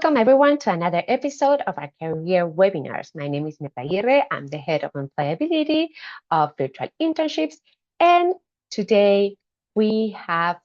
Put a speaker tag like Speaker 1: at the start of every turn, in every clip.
Speaker 1: Welcome everyone to another episode of our career webinars. My name is Neta Aguirre. I'm the head of employability of Virtual Internships. And today we have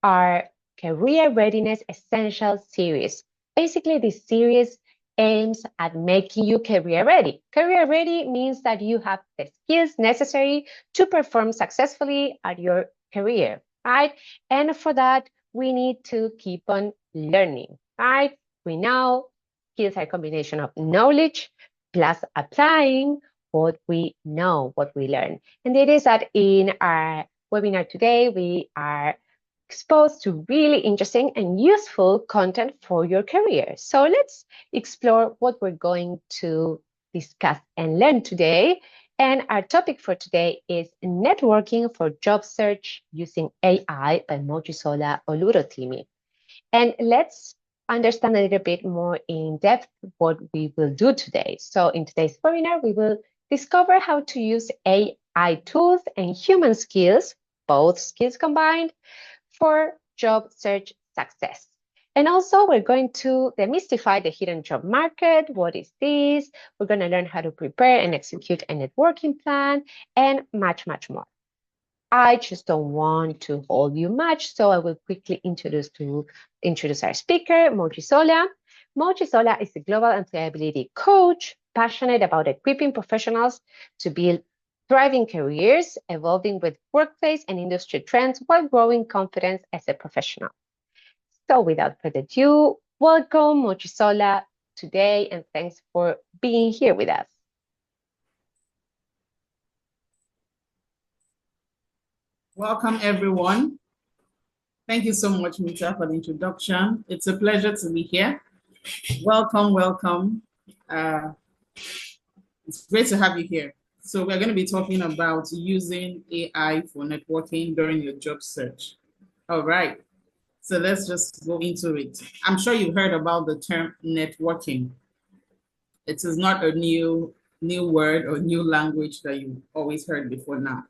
Speaker 1: our Career Readiness Essentials series. Basically, this series aims at making you career ready. Career ready means that you have the skills necessary to perform successfully at your career, right? And for that, we need to keep on learning, right? We know skills are a combination of knowledge plus applying what we know, what we learn. And it is that in our webinar today, we are exposed to really interesting and useful content for your career. So let's explore what we're going to discuss and learn today. And our topic for today is networking for job search using AI by Mojisola Olurotimi. And let's understand a little bit more in depth what we will do today. So in today's webinar, we will discover how to use AI tools and human skills, both skills combined, for job search success. And also we're going to demystify the hidden job market. What is this? We're going to learn how to prepare and execute a networking plan and much, much more. I just don't want to hold you much, so I will quickly introduce our speaker, Mojisola. Mojisola is a global employability coach, passionate about equipping professionals to build thriving careers, evolving with workplace and industry trends while growing confidence as a professional. So without further ado, welcome Mojisola today, and thanks for being here with us.
Speaker 2: Welcome, everyone. Thank you so much, Mita, for the introduction. It's a pleasure to be here. Welcome, welcome. It's great to have you here. So we're going to be talking about using AI for networking during your job search. All right. So let's just go into it. I'm sure you've heard about the term networking. It is not a new word or new language that you've always heard before now.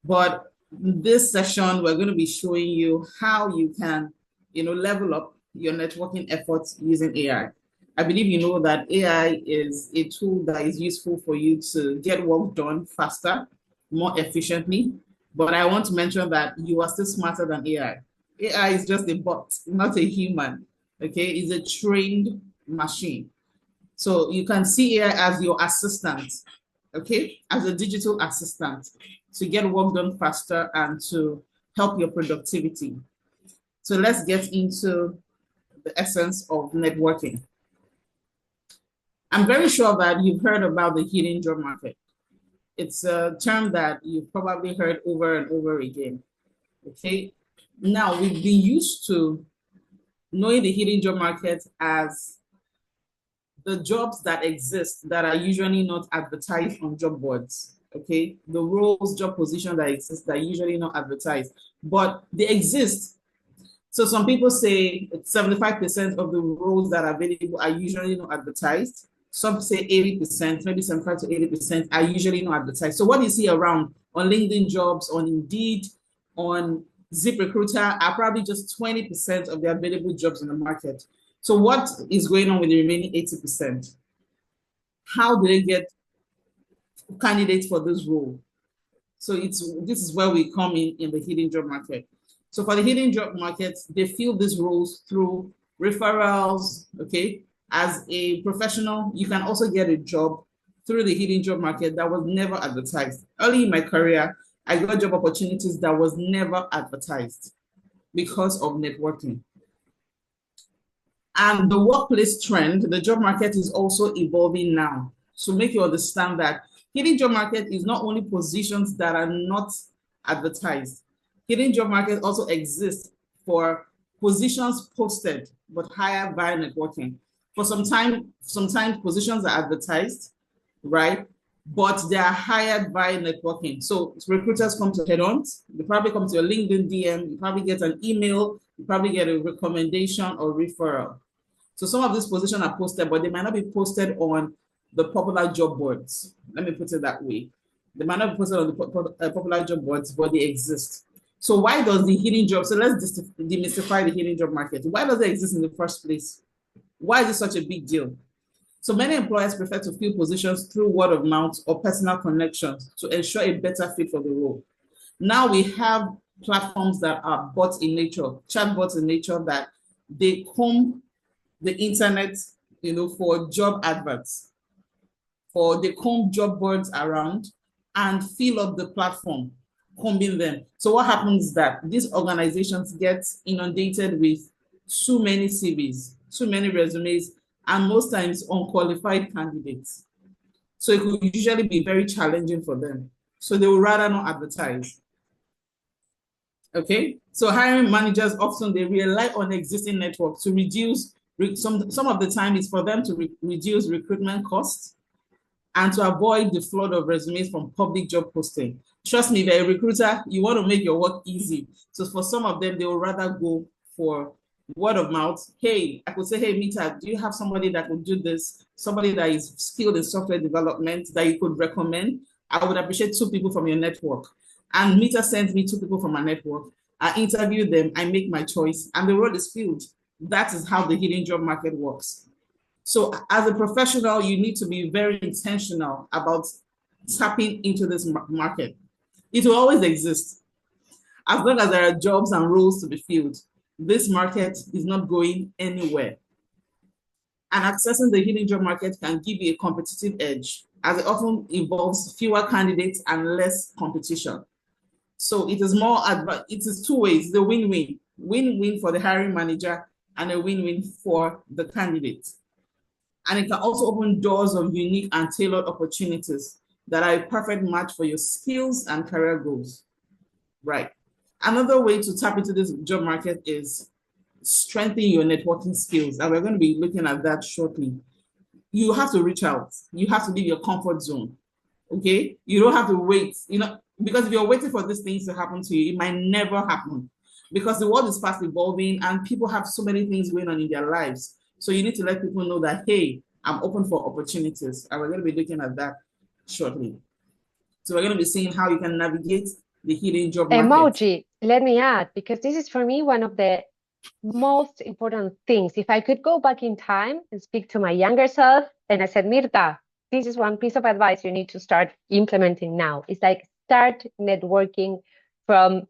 Speaker 2: But in this session, we're going to be showing you how you can, level up your networking efforts using AI. I believe you know that AI is a tool that is useful for you to get work done faster, more efficiently. But I want to mention that you are still smarter than AI. AI is just a bot, not a human. Okay, it's a trained machine. So you can see AI as your assistant, okay, as a digital assistant to get work done faster and to help your productivity. So let's get into the essence of networking. I'm very sure that you've heard about the hidden job market. It's a term that you've probably heard over and over again, okay? Now, we've been used to knowing the hidden job market as the jobs that exist that are usually not advertised on job boards, okay? The roles, job positions that exist that are usually not advertised, but they exist. So some people say 75% of the roles that are available are usually not advertised. Some say 80%, maybe 75 to 80% are usually not advertised. So what you see around on LinkedIn jobs, on Indeed, on ZipRecruiter are probably just 20% of the available jobs in the market. So what is going on with the remaining 80%? How do they get candidates for this role? So this is where we come in the hidden job market. So for the hidden job market, they fill these roles through referrals, okay? As a professional, you can also get a job through the hidden job market that was never advertised. Early in my career, I got job opportunities that was never advertised because of networking. And the workplace trend, the job market is also evolving now. So make you understand that hidden job market is not only positions that are not advertised. Hidden job market also exists for positions posted but hired via networking. For sometimes positions are advertised, right? But they are hired via networking. So recruiters come to head-on, they probably come to your LinkedIn DM, you probably get an email, you probably get a recommendation or referral. So some of these positions are posted, but they might not be posted on the popular job boards. Let me put it that way. They might not be posted on the popular job boards, but they exist. So why does the hidden job, so let's demystify the hidden job market. Why does it exist in the first place? Why is it such a big deal? So many employers prefer to fill positions through word of mouth or personal connections to ensure a better fit for the role. Now we have platforms that are bots in nature, chatbots in nature, that they comb the internet, for job adverts, or they comb job boards around and fill up the platform, combing them. So what happens is that these organizations get inundated with too many CVs, too many resumes, and most times unqualified candidates. So it could usually be very challenging for them. So they would rather not advertise. Okay, so hiring managers often they rely on existing networks to reduce some of the time it's for them to reduce recruitment costs and to avoid the flood of resumes from public job posting. Trust me, if you're a recruiter, you want to make your work easy. So for some of them, they will rather go for word of mouth. Hey, I could say, hey, Mita, do you have somebody that could do this? Somebody that is skilled in software development that you could recommend? I would appreciate 2 people from your network. And Mita sends me 2 people from my network. I interview them, I make my choice, and the role is filled. That is how the hidden job market works. So as a professional, you need to be very intentional about tapping into this market. It will always exist. As long as there are jobs and roles to be filled, this market is not going anywhere. And accessing the hidden job market can give you a competitive edge, as it often involves fewer candidates and less competition. So it is it is 2 ways, the win-win. Win-win for the hiring manager and a win-win for the candidate. And it can also open doors of unique and tailored opportunities that are a perfect match for your skills and career goals. Right. Another way to tap into this job market is strengthen your networking skills. And we're going to be looking at that shortly. You have to reach out. You have to leave your comfort zone. Okay? You don't have to wait, because if you're waiting for these things to happen to you, it might never happen, because the world is fast evolving and people have so many things going on in their lives. So you need to let people know that, hey, I'm open for opportunities. And we're going to be looking at that shortly. So we're going to be seeing how you can navigate the hidden job market.
Speaker 1: Emoji, let me add, because this is for me one of the most important things. If I could go back in time and speak to my younger self, and I said, Mirta, this is one piece of advice you need to start implementing now. It's like start networking from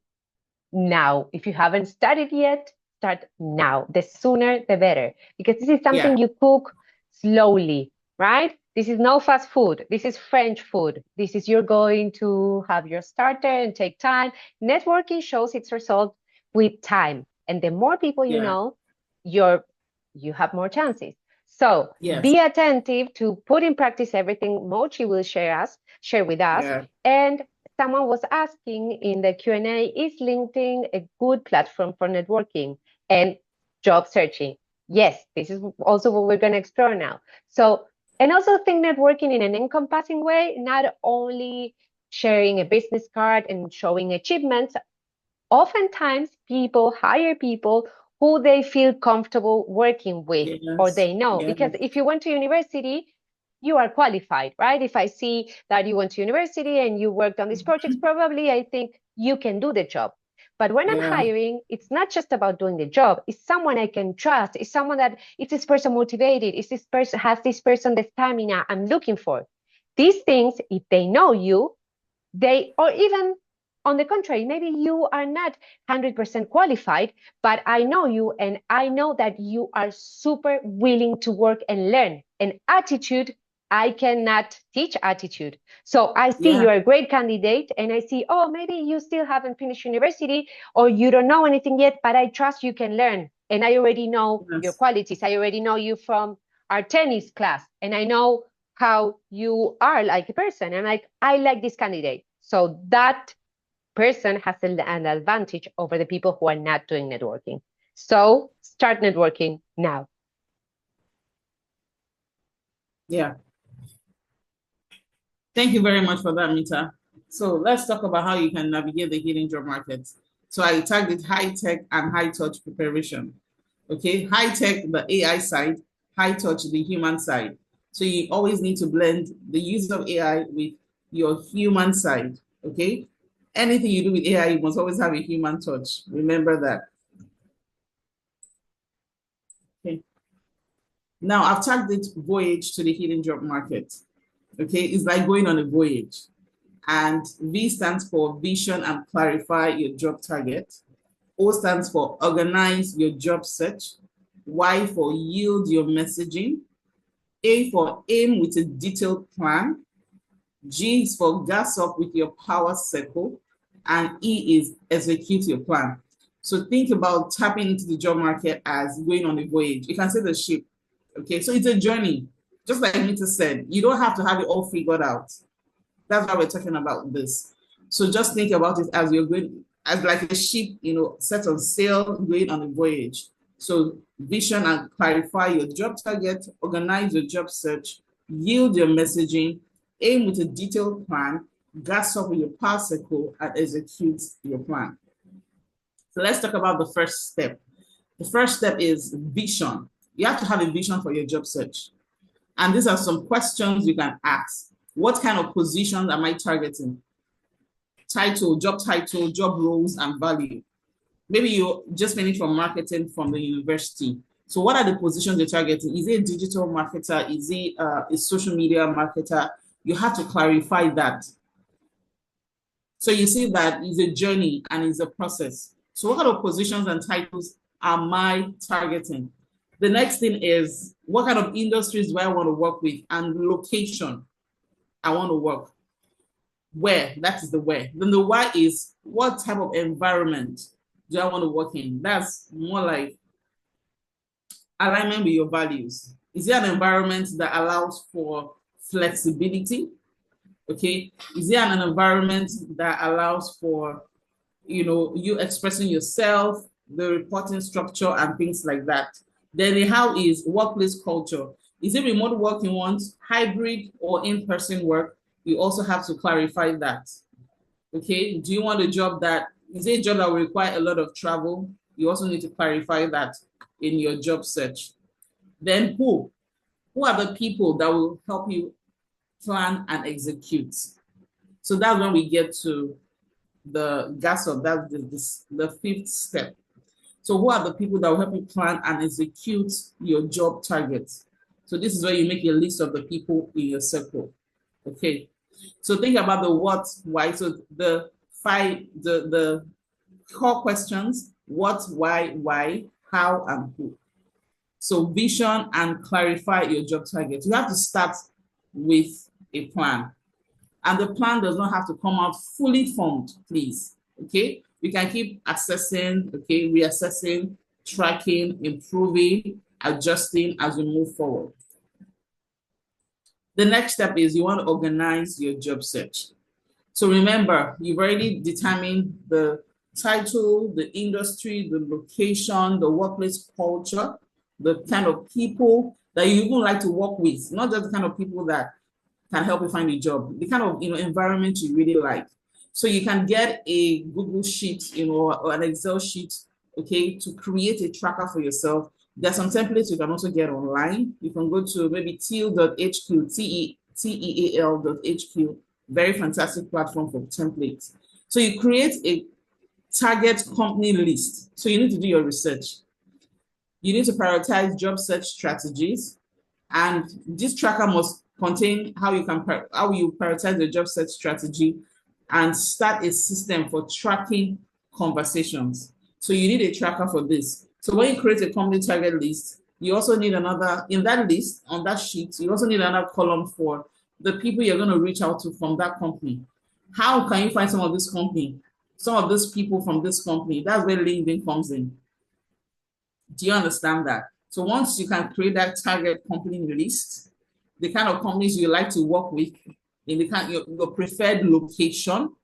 Speaker 1: now. If you haven't started yet, start now. The sooner, the better. Because this is something you cook slowly, right? This is no fast food. This is French food. This is you're going to have your starter and take time. Networking shows its result with time. And the more people you know, you have more chances. So be attentive to put in practice everything Mochi will share with us. And someone was asking in the Q&A, is LinkedIn a good platform for networking and job searching? Yes, this is also what we're going to explore now. So, and also think networking in an encompassing way, not only sharing a business card and showing achievements. Oftentimes people hire people who they feel comfortable working with or they know. Because if you went to university, you are qualified, right? If I see that you went to university and you worked on these projects, probably I think you can do the job. But when I'm hiring, it's not just about doing the job. It's someone I can trust. It's someone that, is this person motivated? Has this person the stamina I'm looking for? These things, if they know you, or even on the contrary, maybe you are not 100% qualified, but I know you and I know that you are super willing to work and learn. And attitude, I cannot teach attitude. So I see you're a great candidate and I see, oh, maybe you still haven't finished university or you don't know anything yet, but I trust you can learn. And I already know your qualities. I already know you from our tennis class and I know how you are like a person. And I like this candidate. So that person has an advantage over the people who are not doing networking. So start networking now.
Speaker 2: Yeah. Thank you very much for that, Mita. So let's talk about how you can navigate the hidden job market. So I tagged it high tech and high touch preparation. Okay, high tech, the AI side, high touch, the human side. So you always need to blend the use of AI with your human side. Okay, anything you do with AI, you must always have a human touch. Remember that. Okay. Now, I've tagged it voyage to the hidden job market. Okay, it's like going on a voyage. And V stands for vision and clarify your job target. O stands for organize your job search. Y for yield your messaging. A for aim with a detailed plan. G is for gas up with your power circle. And E is execute your plan. So think about tapping into the job market as going on a voyage. You can say the ship. Okay, so it's a journey. Just like Mita said, you don't have to have it all figured out. That's why we're talking about this. So just think about it as you're going, as like a ship, set on sail, going on a voyage. So vision and clarify your job target, organize your job search, yield your messaging, aim with a detailed plan, gas up with your power circle, and execute your plan. So let's talk about the first step. The first step is vision. You have to have a vision for your job search. And these are some questions you can ask. What kind of positions am I targeting? Title, job roles, and value. Maybe you just finished from marketing from the university. So what are the positions you're targeting? Is it a digital marketer? Is it a social media marketer? You have to clarify that. So you see that it's a journey and it's a process. So what kind of positions and titles am I targeting? The next thing is, what kind of industries do I want to work with, and location I want to work. Where, that is the where. Then the why is, what type of environment do I want to work in? That's more like alignment with your values. Is there an environment that allows for flexibility? Okay. Is there an environment that allows for, you expressing yourself, the reporting structure and things like that? Then the how is workplace culture. Is it remote work you want, hybrid or in-person work? You also have to clarify that. Okay, do you want a job that, is it a job that will require a lot of travel? You also need to clarify that in your job search. Then who are the people that will help you plan and execute? So that's when we get to the gas up, that's the fifth step. So who are the people that will help you plan and execute your job targets? So this is where you make a list of the people in your circle. Okay. So think about the what, why. So the core questions: what, why, how, and who. So vision and clarify your job targets. You have to start with a plan. And the plan does not have to come out fully formed, please. Okay. We can keep assessing, okay, reassessing, tracking, improving, adjusting as we move forward. The next step is you want to organize your job search. So remember, you've already determined the title, the industry, the location, the workplace culture, the kind of people that you even like to work with, not just the kind of people that can help you find a job, the kind of environment you really like. So you can get a Google sheet, or an Excel sheet, okay, to create a tracker for yourself. There's some templates you can also get online. You can go to maybe teal.hq, teal.hq, very fantastic platform for templates. So you create a target company list. So you need to do your research. You need to prioritize job search strategies, and this tracker must contain how you prioritize the job search strategy and start a system for tracking conversations. So you need a tracker for this. So when you create a company target list, you also need another, in that list, on that sheet, you also need another column for the people you're going to reach out to from that company. How can you find some of this company, some of these people from this company? That's where LinkedIn comes in. Do you understand that? So once you can create that target company list, the kind of companies you like to work with, in the kind of your preferred location,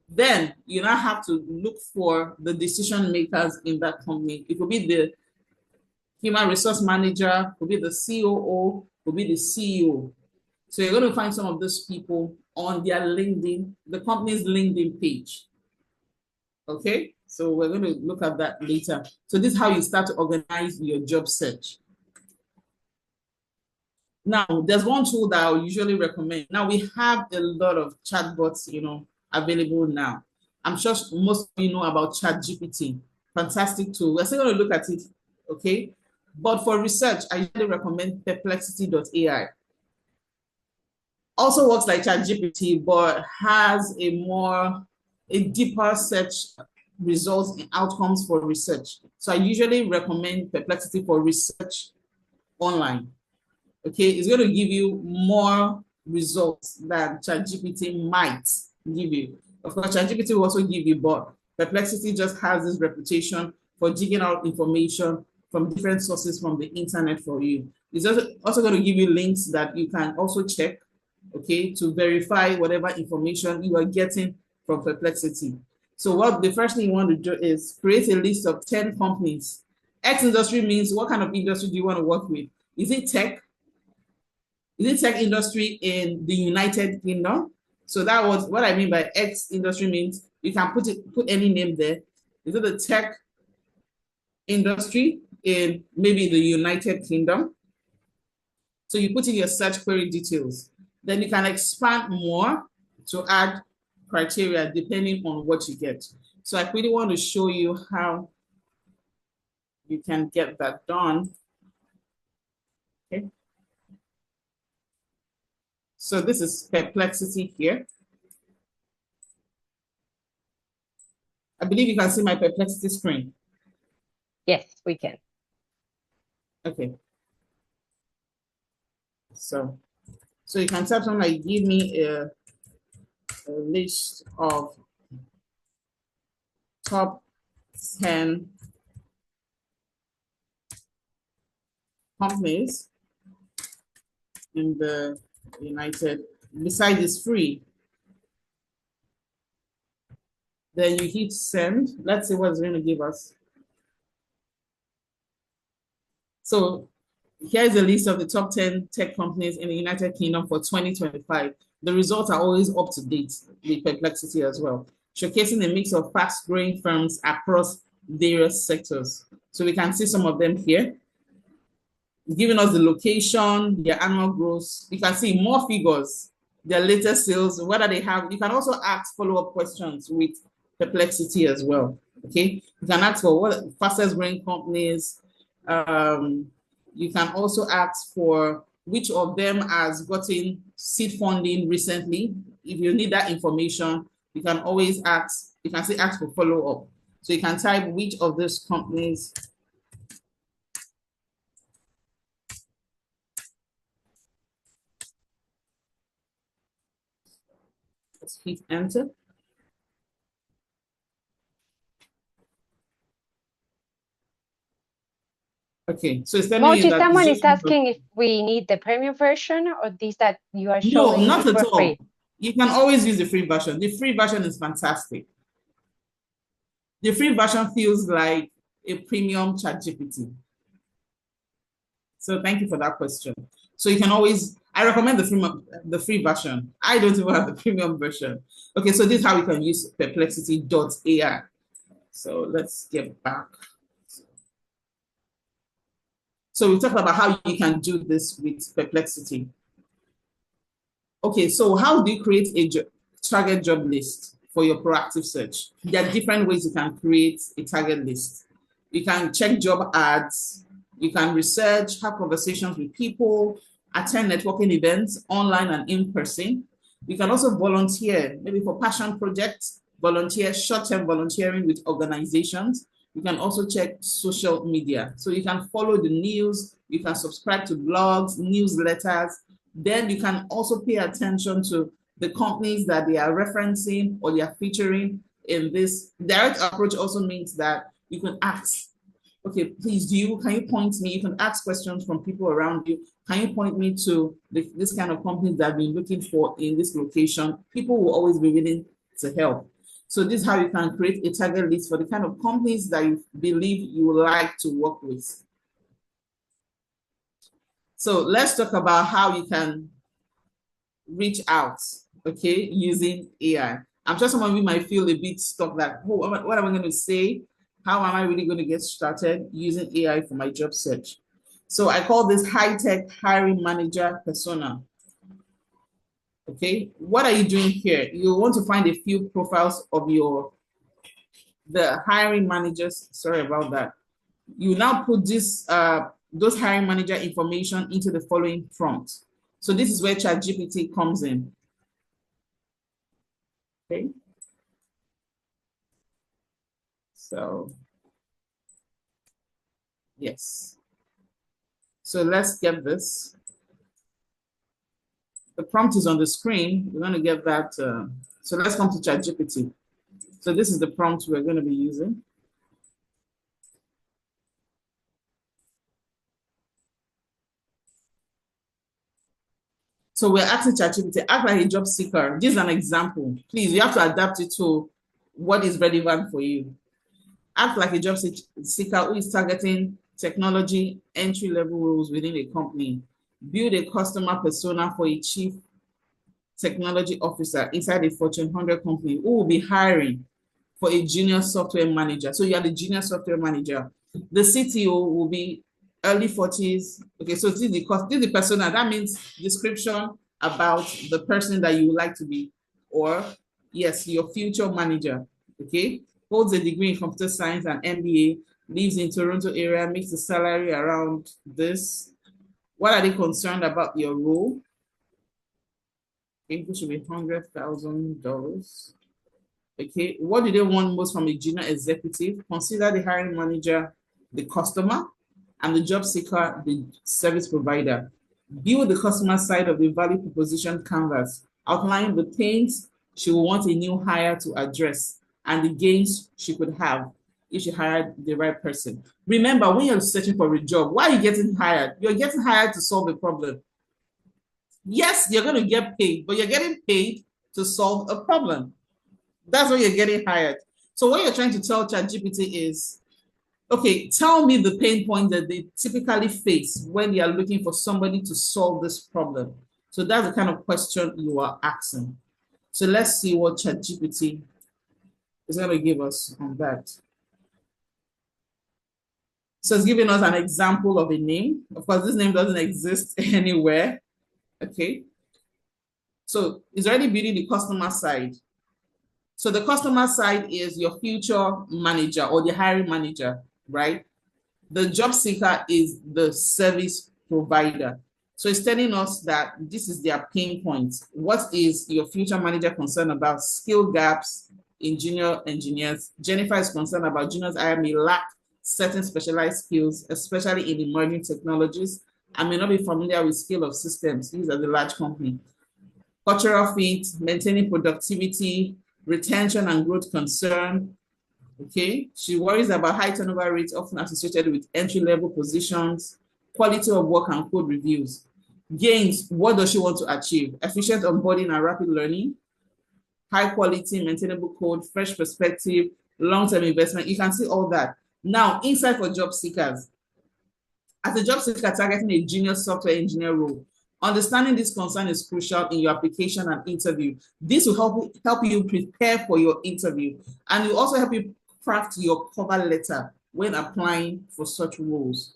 Speaker 2: then you now have to look for the decision makers in that company. It could be the human resource manager, could be the COO, could be the CEO. So you're going to find some of those people on their LinkedIn, the company's LinkedIn page. Okay, so we're going to look at that later. So this is how you start to organize your job search. Now, there's one tool that I usually recommend. Now, we have a lot of chatbots, available now. I'm sure most of you know about ChatGPT. Fantastic tool. We're still going to look at it, okay? But for research, I usually recommend perplexity.ai. Also works like ChatGPT, but has a deeper search results and outcomes for research. So I usually recommend Perplexity for research online. Okay, it's going to give you more results than ChatGPT might give you. Of course, ChatGPT will also give you, but Perplexity just has this reputation for digging out information from different sources from the internet for you. It's also going to give you links that you can also check, okay, to verify whatever information you are getting from Perplexity. So what the first thing you want to do is create a list of 10 companies. X industry means what kind of industry do you want to work with? Is it tech? Is it tech industry in the United Kingdom? So that was what I mean by X industry means you can put any name there. Is it the tech industry in maybe the United Kingdom? So you put in your search query details. Then you can expand more to add criteria depending on what you get. So I really want to show you how you can get that done. Okay. So this is Perplexity here. I believe you can see my Perplexity screen.
Speaker 1: Yes, we can.
Speaker 2: Okay. So you can type something like, give me a list of top 10 companies in the United, besides it's free. Then you hit send. Let's see what it's going to give us. So here's a list of the top 10 tech companies in the United Kingdom for 2025. The results are always up to date with Perplexity as well, showcasing a mix of fast-growing firms across various sectors. So we can see some of them here, giving us the location, their annual growth. You can see more figures, their latest sales, whether they have. You can also ask follow-up questions with Perplexity as well. Okay, you can ask for what fastest growing companies. You can also ask for which of them has gotten seed funding recently. If you need that information, you can always ask. You can say ask for follow-up. So you can type which of those companies. Let's hit enter. Okay, so it's telling you
Speaker 1: Moji,
Speaker 2: that
Speaker 1: someone is asking if we need the premium version or this that you are showing.
Speaker 2: No, not at all.
Speaker 1: Free.
Speaker 2: You can always use the free version. The free version is fantastic. The free version feels like a premium ChatGPT. So thank you for that question. So you can always, I recommend the free version. I don't even have the premium version. Okay, so this is how you can use perplexity.ai. So let's get back. So we talked about how you can do this with Perplexity. Okay, so how do you create a target job list for your proactive search? There are different ways you can create a target list. You can check job ads, you can research, have conversations with people, attend networking events online and in person. You can also volunteer, maybe for passion projects, volunteer, short-term volunteering with organizations. You can also check social media. So you can follow the news, you can subscribe to blogs, newsletters. Then you can also pay attention to the companies that they are referencing or they are featuring in this. Direct approach also means that you can ask, okay, please, can you point me? You can ask questions from people around you. Can you point me to this kind of companies that I've been looking for in this location? People will always be willing to help. So this is how you can create a target list for the kind of companies that you believe you would like to work with. So let's talk about how you can reach out, okay, using AI. I'm sure some of you might feel a bit stuck that, oh, what am I going to say? How am I really going to get started using AI for my job search? So I call this high-tech hiring manager persona. Okay, what are you doing here? You want to find a few profiles of the hiring managers. Sorry about that. You now put this those hiring manager information into the following prompt. So this is where ChatGPT comes in. Okay. So, yes. So let's get this. The prompt is on the screen. We're going to get that. So let's come to ChatGPT. So this is the prompt we're going to be using. So we're asking ChatGPT, act like a job seeker. This is an example. Please, you have to adapt it to what is relevant for you. Act like a job seeker who is targeting technology entry-level roles within a company. Build a customer persona for a chief technology officer inside a Fortune 100 company who will be hiring for a junior software manager. So you are the junior software manager. The CTO will be early 40s. Okay, so this is the persona. That means description about the person that you would like to be, or yes, your future manager. Okay, holds a degree in computer science and MBA, lives in Toronto area, makes the salary around this. What are they concerned about your role? It should be $100,000. Okay, what do they want most from a junior executive? Consider the hiring manager the customer and the job seeker the service provider. Build the customer side of the value proposition canvas, outline the pains she will want a new hire to address and the gains she could have if she hired the right person. Remember, when you're searching for a job, why are you getting hired? You're getting hired to solve a problem. Yes, you're going to get paid, but you're getting paid to solve a problem. That's why you're getting hired. So what you're trying to tell ChatGPT is, okay, tell me the pain point that they typically face when they are looking for somebody to solve this problem. So that's the kind of question you are asking. So let's see what ChatGPT is going to give us on that. So it's giving us an example of a name. Of course, this name doesn't exist anywhere. Okay. So it's already building the customer side. So the customer side is your future manager or the hiring manager, right? The job seeker is the service provider. So it's telling us that this is their pain point. What is your future manager concerned about? Skill gaps in junior engineers. Jennifer is concerned about juniors I may lack certain specialized skills, especially in emerging technologies. I may not be familiar with scale of systems. These are the large company. Cultural fit, maintaining productivity, retention and growth concern. Okay, she worries about high turnover rates often associated with entry-level positions, quality of work and code reviews. Gains, what does she want to achieve? Efficient onboarding and rapid learning, high quality, maintainable code, fresh perspective, long-term investment. You can see all that. Now, insight for job seekers. As a job seeker targeting a junior software engineer role, understanding this concern is crucial in your application and interview. This will help you prepare for your interview, and will also help you craft your cover letter when applying for such roles.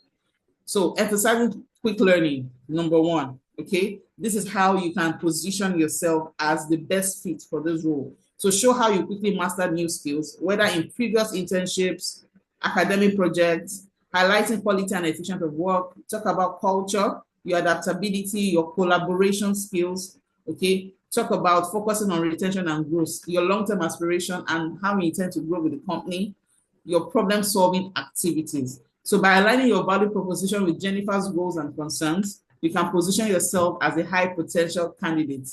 Speaker 2: So emphasizing quick learning, number one, okay? This is how you can position yourself as the best fit for this role. So show how you quickly master new skills, whether in previous internships, academic projects, highlighting quality and efficiency of work, talk about culture, your adaptability, your collaboration skills, okay? Talk about focusing on retention and growth, your long-term aspiration and how you intend to grow with the company, your problem-solving activities. So by aligning your value proposition with Jennifer's goals and concerns, you can position yourself as a high potential candidate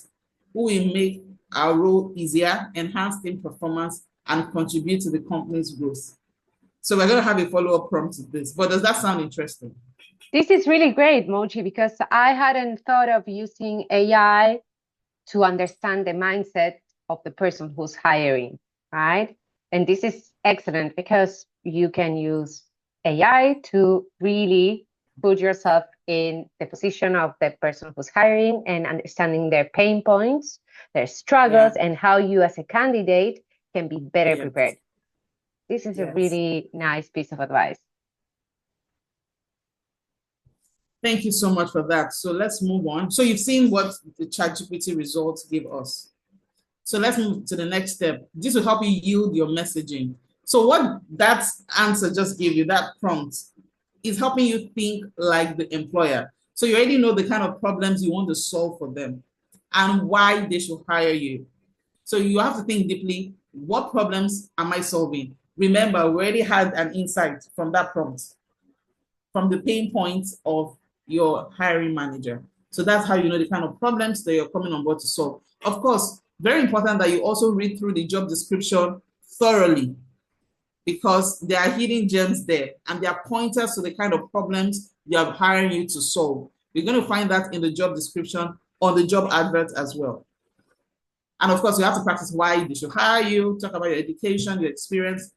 Speaker 2: who will make our role easier, enhance team performance, and contribute to the company's growth. So we're going to have a follow-up prompt to this, but does that sound interesting?
Speaker 1: This is really great, Moji, because I hadn't thought of using AI to understand the mindset of the person who's hiring, right? And this is excellent because you can use AI to really put yourself in the position of the person who's hiring and understanding their pain points, their struggles, and how you as a candidate can be better prepared. This is a really nice piece of advice.
Speaker 2: Thank you so much for that. So let's move on. So you've seen what the ChatGPT results give us. So let's move to the next step. This will help you yield your messaging. So what that answer just gave you, that prompt, is helping you think like the employer. So you already know the kind of problems you want to solve for them and why they should hire you. So you have to think deeply, what problems am I solving? Remember, we already had an insight from that prompt, from the pain points of your hiring manager. So that's how you know the kind of problems that you're coming on board to solve. Of course, very important that you also read through the job description thoroughly, because there are hidden gems there and there are pointers to the kind of problems they are hiring you to solve. You're going to find that in the job description or the job advert as well. And of course, you have to practice why they should hire you, talk about your education, your experience,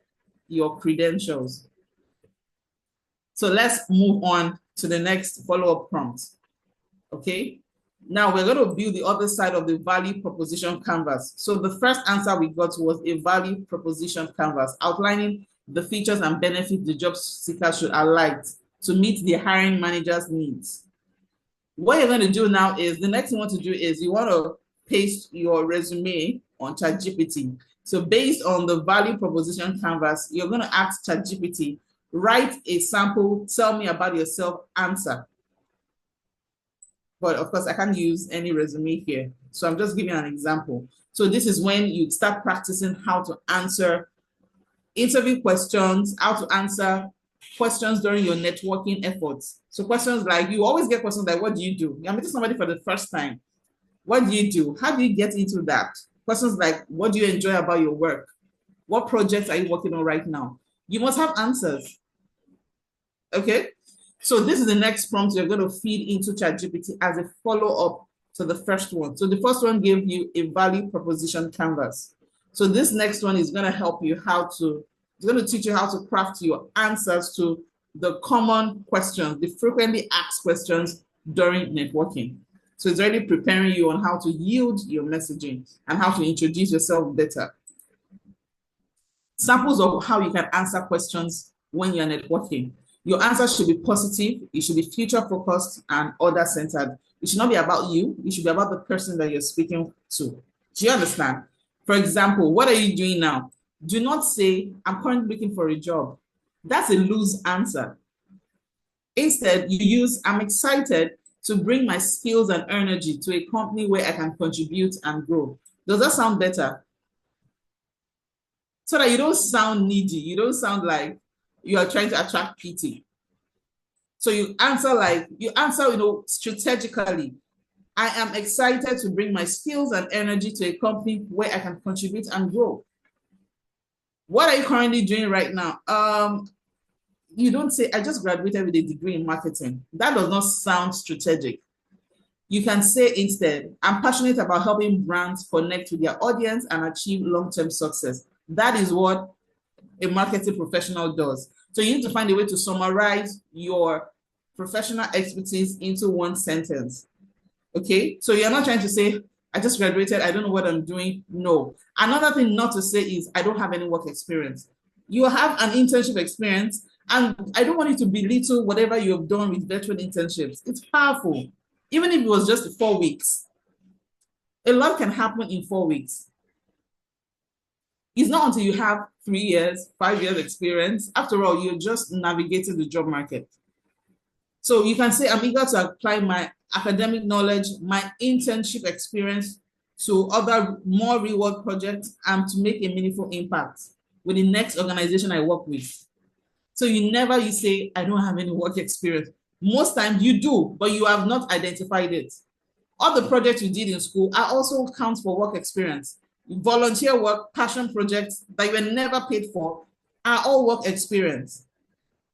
Speaker 2: your credentials. So let's move on to the next follow-up prompt. Okay. Now we're going to build the other side of the value proposition canvas. So the first answer we got was a value proposition canvas outlining the features and benefits the job seeker should highlight to meet the hiring manager's needs. What you're going to do now is, the next thing you want to do is you want to paste your resume on ChatGPT. So based on the value proposition canvas, you're going to ask ChatGPT, write a sample, tell me about yourself answer. But of course, I can't use any resume here. So I'm just giving an example. So this is when you start practicing how to answer interview questions, how to answer questions during your networking efforts. So questions like, you always get questions like, what do you do? You're meeting somebody for the first time. What do you do? How do you get into that? Questions like, what do you enjoy about your work? What projects are you working on right now? You must have answers. Okay? So this is the next prompt you're going to feed into ChatGPT as a follow-up to the first one. So the first one gave you a value proposition canvas. So this next one is going to help you it's going to teach you how to craft your answers to the common questions, the frequently asked questions during networking. So it's already preparing you on how to yield your messaging and how to introduce yourself better. Samples of how you can answer questions when you're networking. Your answer should be positive, it should be future-focused and other-centered. It should not be about you, it should be about the person that you're speaking to. Do you understand? For example, what are you doing now? Do not say, I'm currently looking for a job. That's a loose answer. Instead, you use, I'm excited to bring my skills and energy to a company where I can contribute and grow. Does that sound better? So that you don't sound needy, you don't sound like you are trying to attract pity. So you answer, strategically. I am excited to bring my skills and energy to a company where I can contribute and grow. What are you currently doing right now? You don't say, I just graduated with a degree in marketing. That does not sound strategic. You can say instead, I'm passionate about helping brands connect with their audience and achieve long-term success. That is what a marketing professional does. So you need to find a way to summarize your professional expertise into one sentence. Okay, so you're not trying to say, I just graduated, I don't know what I'm doing. No. Another thing not to say is, I don't have any work experience. You have an internship experience, and I don't want you to belittle whatever you have done with veteran internships. It's powerful. Even if it was just 4 weeks. A lot can happen in 4 weeks. It's not until you have 3 years, 5 years experience. After all, you're just navigating the job market. So you can say, I'm eager to apply my academic knowledge, my internship experience to other more real-world projects and to make a meaningful impact with the next organization I work with. So you say, I don't have any work experience. Most times you do, but you have not identified it. All the projects you did in school are also count for work experience. Volunteer work, passion projects that you were never paid for are all work experience.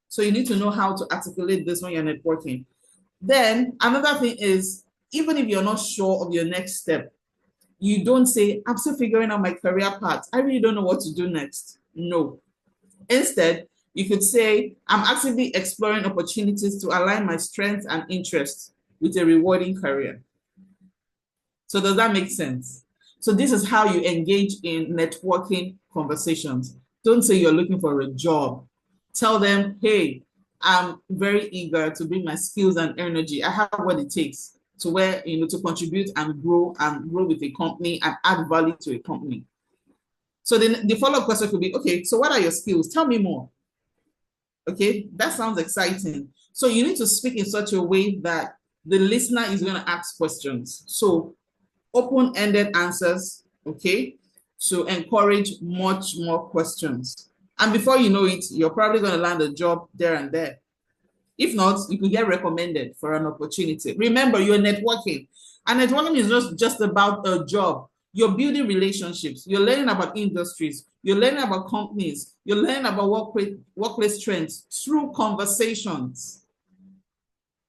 Speaker 2: So you need to know how to articulate this when you're networking. Then another thing is, even if you're not sure of your next step, you don't say, I'm still figuring out my career path. I really don't know what to do next. No. Instead, you could say, I'm actively exploring opportunities to align my strengths and interests with a rewarding career. So does that make sense? So this is how you engage in networking conversations. Don't say you're looking for a job. Tell them, hey, I'm very eager to bring my skills and energy. I have what it takes to contribute and grow with a company and add value to a company. So then the follow-up question could be, okay, so what are your skills? Tell me more. Okay, that sounds exciting. So you need to speak in such a way that the listener is going to ask questions. So open-ended answers, okay, to encourage much more questions. And before you know it, you're probably going to land a job there and there. If not, you could get recommended for an opportunity. Remember, you're networking. And networking is not just about a job. You're building relationships. You're learning about industries. You're learning about companies. You're learning about workplace trends through conversations.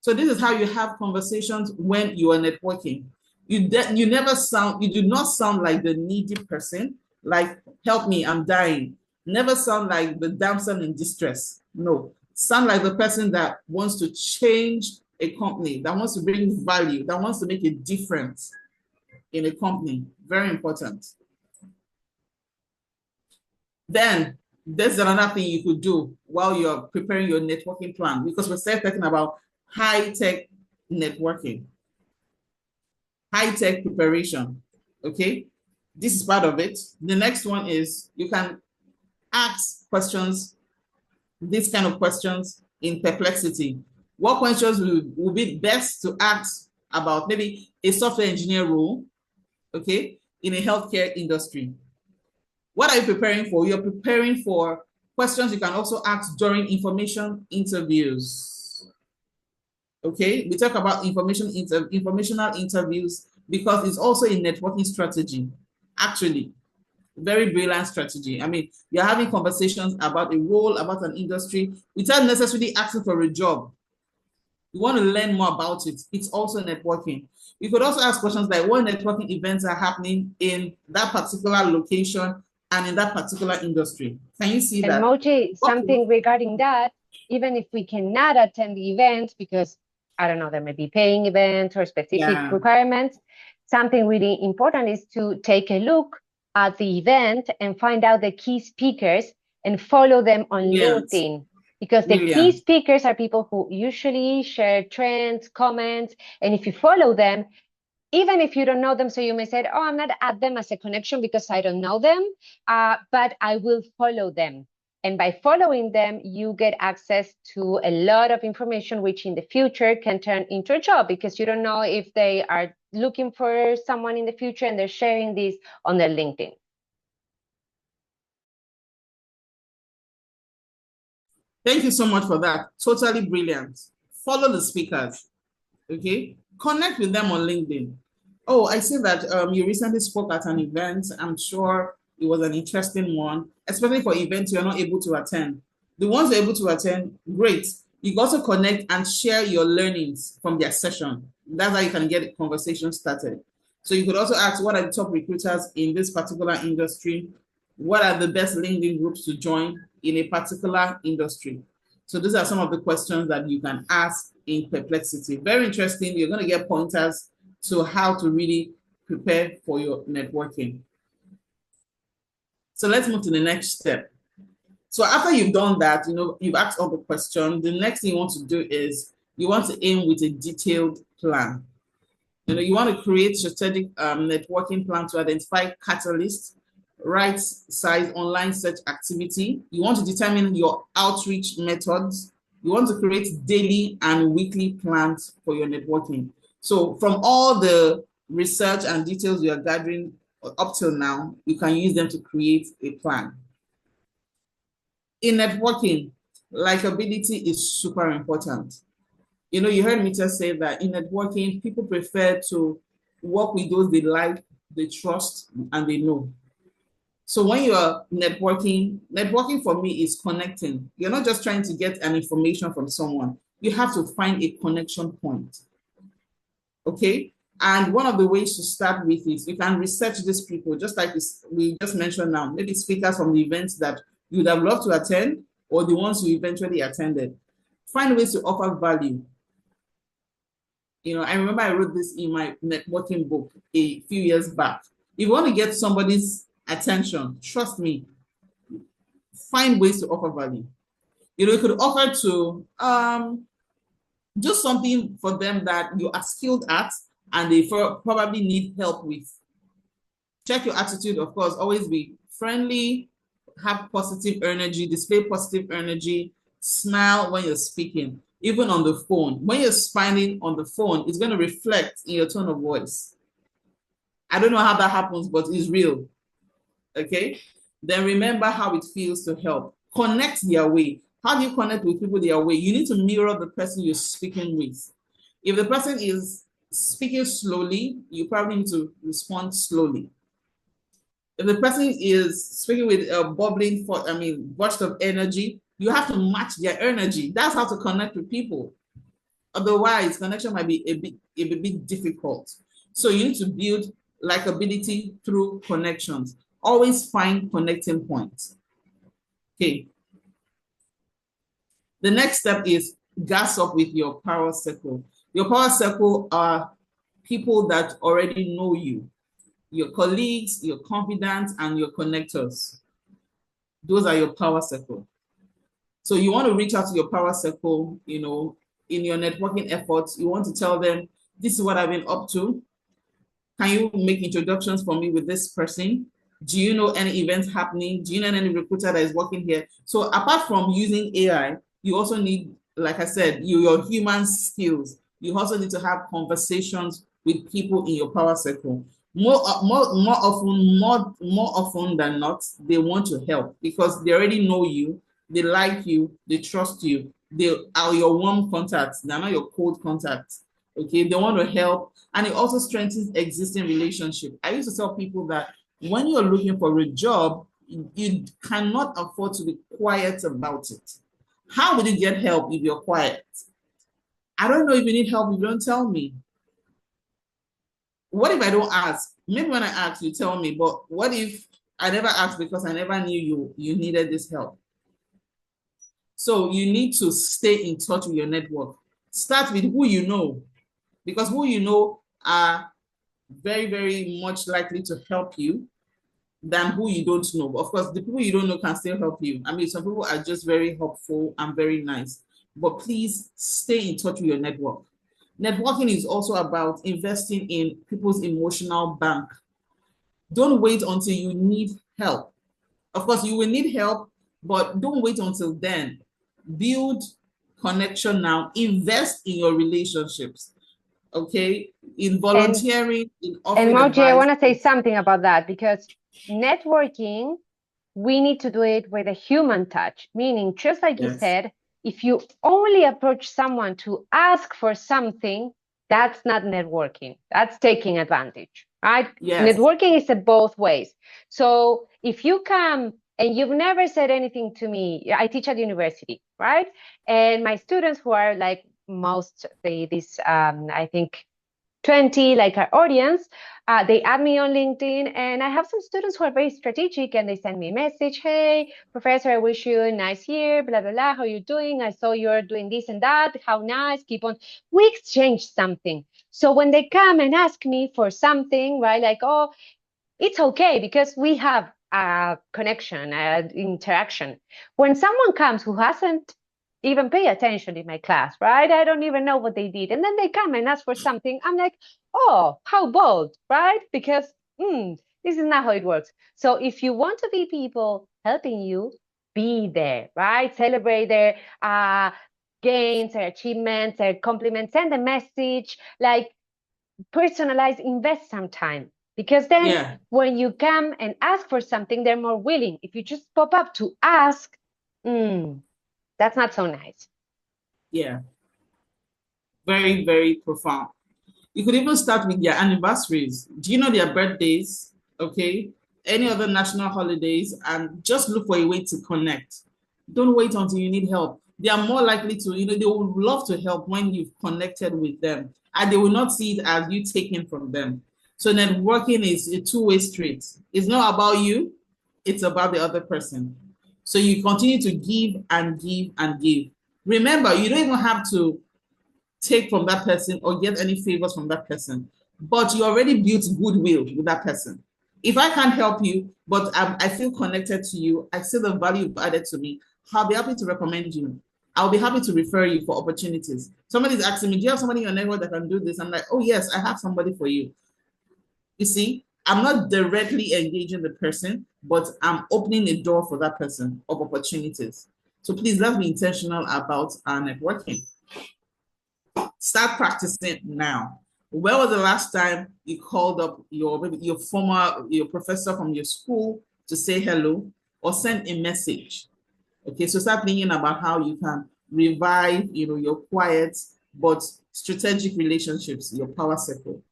Speaker 2: So this is how you have conversations when you are networking. You do not sound like the needy person, like, help me, I'm dying. Never sound like the damsel in distress. No, sound like the person that wants to change a company, that wants to bring value, that wants to make a difference in a company. Very important. Then there's another thing you could do while you're preparing your networking plan, because we're still talking about high-tech networking, high-tech preparation, okay? This is part of it. The next one is you can ask questions, these kind of questions in perplexity. What questions will be best to ask about maybe a software engineer role, okay, in a healthcare industry? What are you preparing for? You're preparing for questions you can also ask during information interviews. Okay, we talk about informational interviews because it's also a networking strategy. Actually, very brilliant strategy. I mean, you're having conversations about a role, about an industry, without necessarily asking for a job. You want to learn more about it. It's also networking. You could also ask questions like, what networking events are happening in that particular location and in that particular industry? Can you see that?
Speaker 1: And Moji, something regarding that, even if we cannot attend the event because, I don't know, there may be paying events or specific requirements, something really important is to take a look at the event and find out the key speakers and follow them on LinkedIn. Because the key speakers are people who usually share trends, comments, and if you follow them, even if you don't know them, so you may say, oh, I'm not add them as a connection because I don't know them, but I will follow them. And by following them, you get access to a lot of information, which in the future can turn into a job because you don't know if they are looking for someone in the future and they're sharing this on their LinkedIn.
Speaker 2: Thank you so much for that. Totally brilliant. Follow the speakers, okay? Connect with them on LinkedIn. Oh, I see that you recently spoke at an event. I'm sure it was an interesting one, especially for events you're not able to attend. The ones you're able to attend, great. You can also connect and share your learnings from their session. That's how you can get a conversation started. So you could also ask, what are the top recruiters in this particular industry? What are the best LinkedIn groups to join in a particular industry? So these are some of the questions that you can ask in Perplexity. Very interesting. You're going to get pointers to how to really prepare for your networking. So let's move to the next step. So after you've done that, you've asked all the questions, the next thing you want to do is you want to aim with a detailed plan. You want to create strategic networking plan to identify catalysts, right size online search activity. You want to determine your outreach methods. You want to create daily and weekly plans for your networking. So from all the research and details you are gathering up till now, you can use them to create a plan. In networking, likability is super important. You heard me just say that in networking, people prefer to work with those they like, they trust, and they know. So when you're networking for me is connecting. You're not just trying to get an information from someone. You have to find a connection point. Okay? And one of the ways to start with is you can research these people, just like we just mentioned now, maybe speakers from the events that you would have loved to attend or the ones you eventually attended. Find ways to offer value. I remember I wrote this in my networking book a few years back. If you want to get somebody's attention, trust me, find ways to offer value. You could offer to do something for them that you are skilled at and they probably need help with. Check your attitude, of course, always be friendly, have positive energy, display positive energy, Smile when you're speaking, even on the phone. When you're smiling on the phone, it's going to reflect in your tone of voice. I don't know how that happens, but it's real. Okay? Then remember how it feels to help. Connect their way. How do you connect with people their way? You need to mirror the person you're speaking with. If the person is speaking slowly, you probably need to respond slowly. If the person is speaking with a bubbling, burst of energy, you have to match their energy. That's how to connect with people. Otherwise, connection might be a bit difficult. So you need to build likability through connections. Always find connecting points. Okay. The next step is gas up with your power circle. Your power circle are people that already know you, your colleagues, your confidants, and your connectors. Those are your power circle. So you want to reach out to your power circle, in your networking efforts. You want to tell them, this is what I've been up to. Can you make introductions for me with this person? Do you know any events happening? Do you know any recruiter that is working here? So apart from using AI, you also need, like I said, your human skills. You also need to have conversations with people in your power circle. More often than not, they want to help because they already know you, they like you, they trust you. They are your warm contacts. They're not your cold contacts. Okay, they want to help, and it also strengthens existing relationship. I used to tell people that when you're looking for a job, you cannot afford to be quiet about it. How will you get help if you're quiet? I don't know if you need help if you don't tell me. What if I don't ask? Maybe when I ask, you tell me, but what if I never asked because I never knew you needed this help? So you need to stay in touch with your network. Start with who you know, because who you know are very, very much likely to help you than who you don't know. Of course, the people you don't know can still help you. I mean, some people are just very helpful and very nice, but please stay in touch with your network. Networking is also about investing in people's emotional bank. Don't wait until you need help. Of course, you will need help, but don't wait until then. Build connection now. Invest in your relationships. Okay, in volunteering, in
Speaker 1: And
Speaker 2: offering
Speaker 1: Moji, I
Speaker 2: advice.
Speaker 1: want to say something about that because networking, we need to do it with a human touch, meaning just like you
Speaker 2: Yes.
Speaker 1: said, if you only approach someone to ask for something, that's not networking. That's taking advantage, right?
Speaker 2: Yes.
Speaker 1: Networking is both ways. So if you come and you've never said anything to me, I teach at university, right? And my students who are like I think 20, like our audience, they add me on LinkedIn, and I have some students who are very strategic, and they send me a message. Hey, professor, I wish you a nice year, blah, blah, blah. How you doing? I saw you're doing this and that. How nice. Keep on. We exchange something. So when they come and ask me for something, right, like, oh, it's okay because we have a connection, an interaction. When someone comes who hasn't even paid attention in my class, right? I don't even know what they did. And then they come and ask for something. I'm like, oh, how bold, right? Because this is not how it works. So if you want to be people helping you, be there, right? Celebrate their gains, their achievements, their compliments, send a message, like personalize, invest some time. Because then when you come and ask for something, they're more willing. If you just pop up to ask, that's not so nice.
Speaker 2: Yeah. Very, very profound. You could even start with their anniversaries. Do you know their birthdays? Okay. Any other national holidays, and just look for a way to connect. Don't wait until you need help. They are more likely to, they would love to help when you've connected with them, and they will not see it as you taking from them. So networking is a two-way street. It's not about you, it's about the other person. So you continue to give and give and give. Remember, you don't even have to take from that person or get any favors from that person, but you already built goodwill with that person. If I can't help you, but I feel connected to you, I see the value you've added to me, I'll be happy to recommend you. I'll be happy to refer you for opportunities. Somebody's asking me, do you have somebody in your network that can do this? I'm like, oh yes, I have somebody for you. You see, I'm not directly engaging the person, but I'm opening a door for that person of opportunities. So please, let's be intentional about our networking. Start practicing now. When was the last time you called up your professor from your school to say hello or send a message? Okay, so start thinking about how you can revive, your quiet but strategic relationships, your power circle.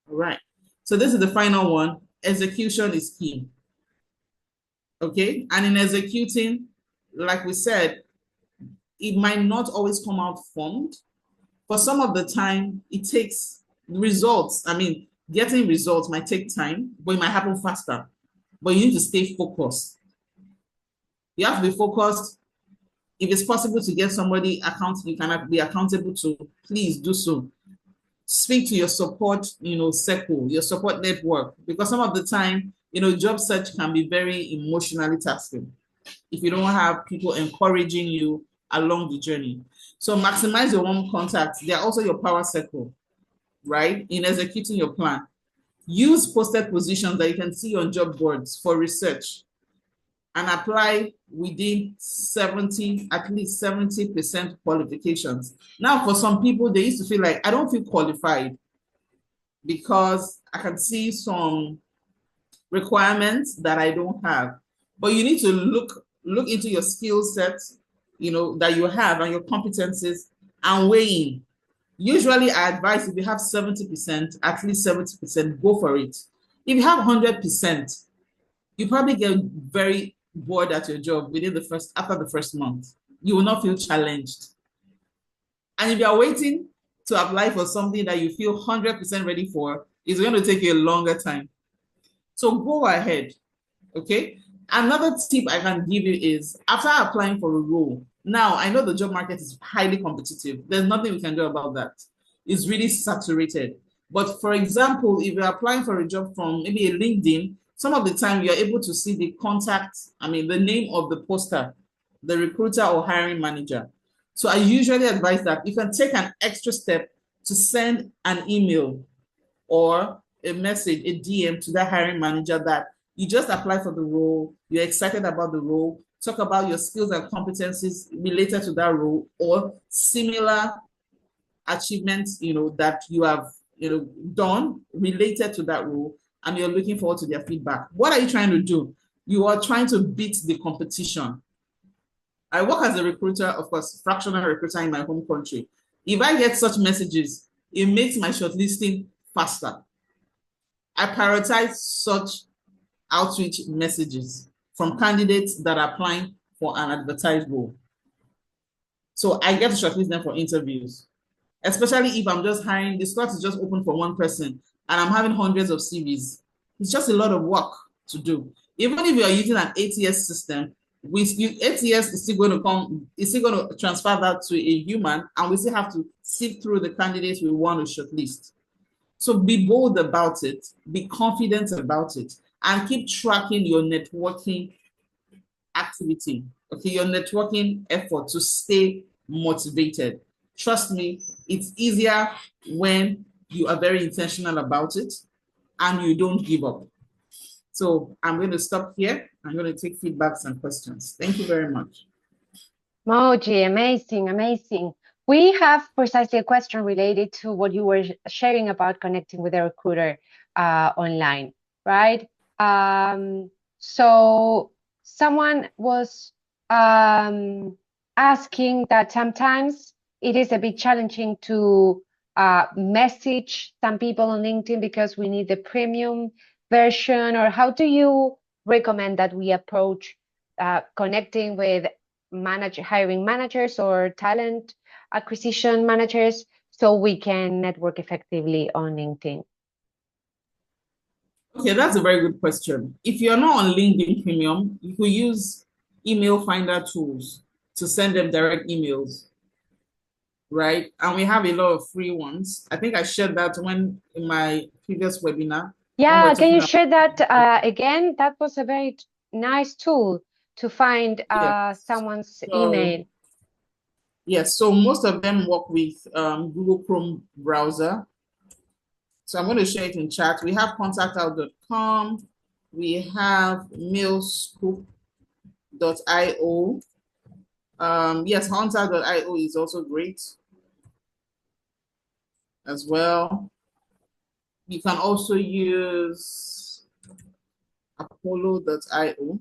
Speaker 2: All right. So this is the final one. Execution is key. Okay, and in executing, like we said, it might not always come out formed. For some of the time, it takes results. I mean, getting results might take time, but it might happen faster. But you need to stay focused. You have to be focused. If it's possible to get somebody you can be accountable to, please do so. Speak to your support, circle, your support network, because some of the time, job search can be very emotionally taxing if you don't have people encouraging you along the journey. So maximize your warm contacts. They're also your power circle, right? In executing your plan. Use posted positions that you can see on job boards for research and apply within at least 70% qualifications. Now, for some people, they used to feel like, I don't feel qualified because I can see some requirements that I don't have. But you need to look into your skill set, that you have and your competencies and weigh in. Usually I advise if you have 70%, at least 70%, go for it. If you have 100%, you probably get very bored at your job after the first month. You will not feel challenged. And if you are waiting to apply for something that you feel 100% ready for, it's going to take you a longer time. So go ahead, okay? Another tip I can give you is after applying for a role, now I know the job market is highly competitive. There's nothing we can do about that. It's really saturated. But for example, if you're applying for a job from maybe a LinkedIn, some of the time you're able to see the the name of the poster, the recruiter or hiring manager. So I usually advise that you can take an extra step to send an email or a message, a DM to that hiring manager that you just applied for the role, you're excited about the role, talk about your skills and competencies related to that role or similar achievements, that you have, done related to that role, and you're looking forward to their feedback. What are you trying to do? You are trying to beat the competition. I work as a recruiter, of course, fractional recruiter in my home country. If I get such messages, it makes my shortlisting faster. I prioritize such outreach messages from candidates that are applying for an advertised role. So I get to shortlist them for interviews, especially if I'm just hiring, the slot is just open for one person and I'm having hundreds of CVs. It's just a lot of work to do. Even if you're using an ATS system, ATS is still going to transfer that to a human, and we still have to sift through the candidates we want to shortlist. So be bold about it, be confident about it, and keep tracking your networking activity, okay, your networking effort to stay motivated. Trust me, it's easier when you are very intentional about it and you don't give up. So I'm going to stop here. I'm going to take feedbacks and questions. Thank you very much.
Speaker 1: Moji, amazing, amazing. We have precisely a question related to what you were sharing about connecting with a recruiter online, right? So someone was asking that sometimes it is a bit challenging to message some people on LinkedIn because we need the premium version, or how do you recommend that we approach connecting with hiring managers or talent acquisition managers so we can network effectively on LinkedIn?
Speaker 2: Okay, that's a very good question. If you're not on LinkedIn Premium, you could use email finder tools to send them direct emails, right? And we have a lot of free ones. I think I shared that in my previous webinar.
Speaker 1: Yeah, can you share that again? That was a very nice tool to find someone's email.
Speaker 2: Yes, so most of them work with Google Chrome browser. So I'm going to share it in chat. We have contactout.com. We have mailscoop.io. Yes, hunter.io is also great as well. You can also use apollo.io.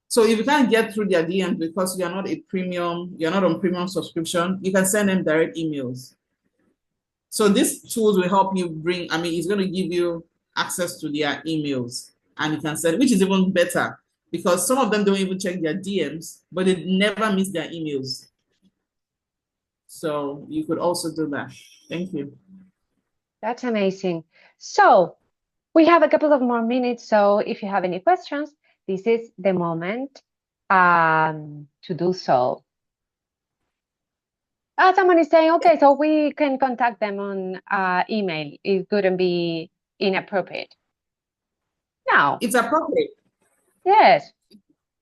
Speaker 2: So if you can't get through their DMs because you're not on premium subscription, you can send them direct emails. So these tools will help you it's going to give you access to their emails and you can send, which is even better because some of them don't even check their DMs, but they never miss their emails. So you could also do that. Thank you.
Speaker 1: That's amazing. So we have a couple of more minutes. So if you have any questions, this is the moment to do so. Someone is saying, okay, so we can contact them on email. It couldn't be inappropriate. No.
Speaker 2: It's appropriate.
Speaker 1: Yes.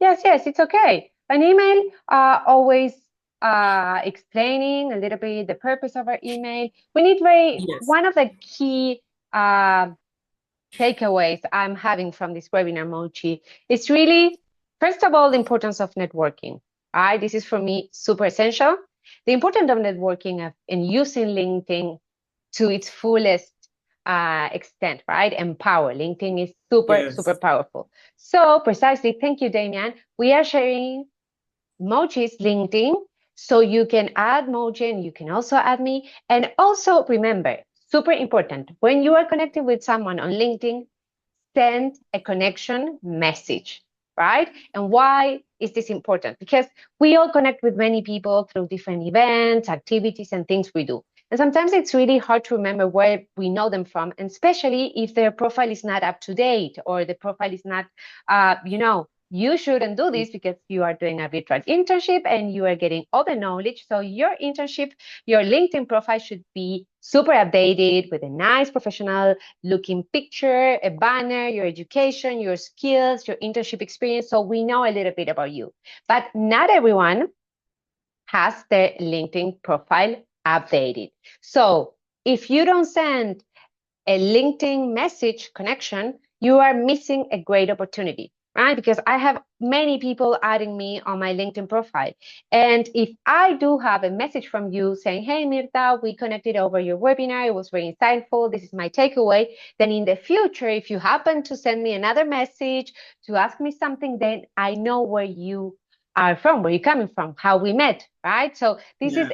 Speaker 1: Yes, it's okay. An email always explaining a little bit the purpose of our email. We need one of the key takeaways I'm having from this webinar, Mochi, is really, first of all, the importance of networking. Right? This is for me super essential. The importance of networking and using LinkedIn to its fullest extent, right? And power. LinkedIn is super powerful. So precisely, thank you, Damian. We are sharing Moji's LinkedIn, so you can add Moji and you can also add me. And also remember, super important, when you are connecting with someone on LinkedIn, send a connection message, right? And why is this important? Because we all connect with many people through different events, activities, and things we do. And sometimes it's really hard to remember where we know them from, and especially if their profile is not up to date or the profile is not, you shouldn't do this because you are doing a virtual internship and you are getting all the knowledge. So your internship, your LinkedIn profile should be super updated with a nice professional looking picture, a banner, your education, your skills, your internship experience. So we know a little bit about you. But not everyone has their LinkedIn profile updated. So if you don't send a LinkedIn message connection, you are missing a great opportunity, right? Because I have many people adding me on my LinkedIn profile. And if I do have a message from you saying, hey, Mirta, we connected over your webinar, it was very insightful, this is my takeaway, then in the future, if you happen to send me another message to ask me something, then I know where you are from, where you're coming from, how we met, right? So this is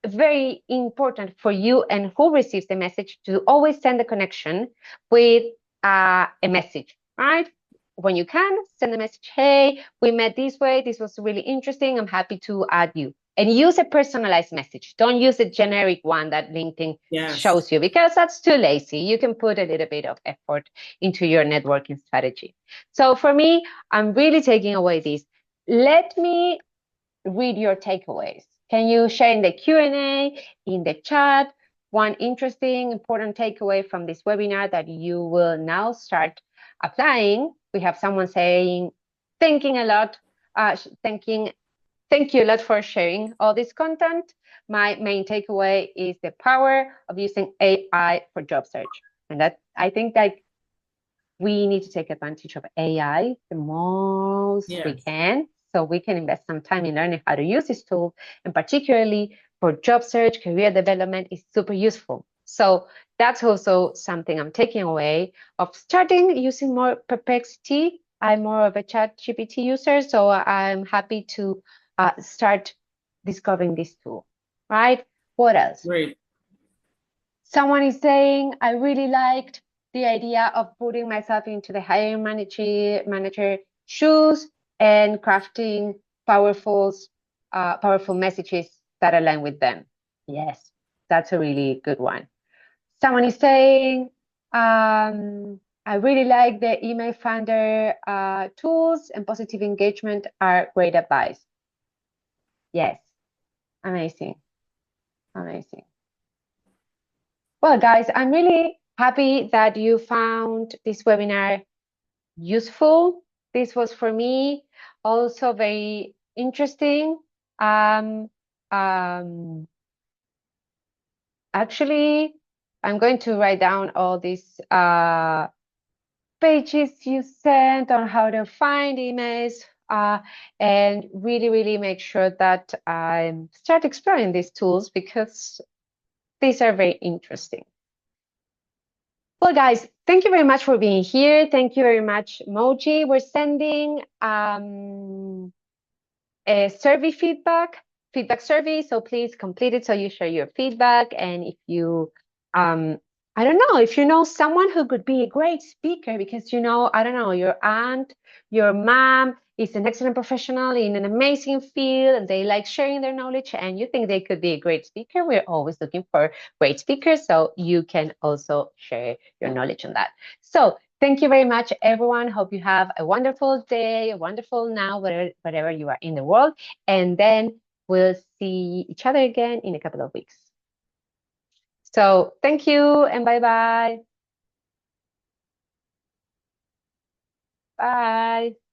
Speaker 1: very important for you and who receives the message to always send a connection with a message, right? When you can, send a message, hey, we met this way, this was really interesting, I'm happy to add you. And use a personalized message. Don't use a generic one that LinkedIn shows you because that's too lazy. You can put a little bit of effort into your networking strategy. So for me, I'm really taking away this. Let me read your takeaways. Can you share in the Q&A, in the chat, one interesting, important takeaway from this webinar that you will now start applying? We have someone saying, thinking a lot, thank you a lot for sharing all this content. My main takeaway is the power of using AI for job search. And that I think that we need to take advantage of AI the most we can, so we can invest some time in learning how to use this tool, and particularly for job search, career development is super useful. So that's also something I'm taking away of starting using more Perplexity. I'm more of a ChatGPT user, so I'm happy to start discovering this tool, right? What else?
Speaker 2: Great.
Speaker 1: Someone is saying, I really liked the idea of putting myself into the hiring manager shoes and crafting powerful messages that align with them. Yes, that's a really good one. Someone is saying, I really like the email finder tools and positive engagement are great advice. Yes, amazing. Well, guys, I'm really happy that you found this webinar useful. This was for me also very interesting. Actually, I'm going to write down all these pages you sent, on how to find emails, and really make sure that I start exploring these tools because these are very interesting. Well, guys, thank you very much for being here. Thank you very much, Moji. We're sending a survey feedback survey. So please complete it so you share your feedback. And if you, I don't know, if you know someone who could be a great speaker because, I don't know, your aunt, your mom is an excellent professional in an amazing field and they like sharing their knowledge and you think they could be a great speaker, we're always looking for great speakers. So you can also share your knowledge on that. So thank you very much, everyone. Hope you have a wonderful day, a wonderful now, wherever you are in the world. And then we'll see each other again in a couple of weeks. So thank you and bye-bye. Bye.